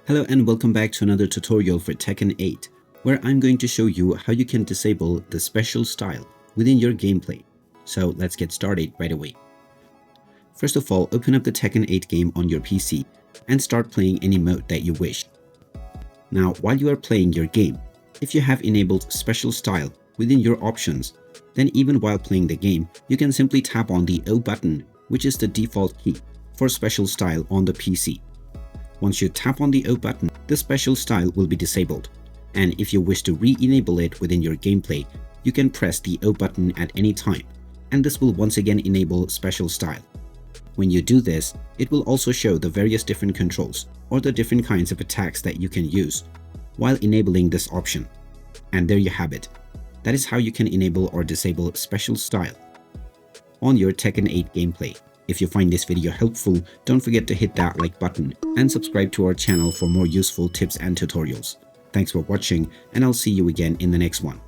Hello and welcome back to another tutorial for Tekken 8, where I'm going to show you how you can disable the special style within your gameplay. So let's get started right away. First of all, open up the Tekken 8 game on your PC and start playing any mode that you wish. Now, while you are playing your game, if you have enabled special style within your options, then even while playing the game, you can simply tap on the O button, which is the default key for special style on the PC. Once you tap on the O button, the special style will be disabled. And if you wish to re-enable it within your gameplay, you can press the O button at any time, and this will once again enable special style. When you do this, it will also show the various different controls or the different kinds of attacks that you can use while enabling this option. And there you have it. That is how you can enable or disable special style on your Tekken 8 gameplay. If you find this video helpful, don't forget to hit that like button and subscribe to our channel for more useful tips and tutorials. Thanks for watching, and I'll see you again in the next one.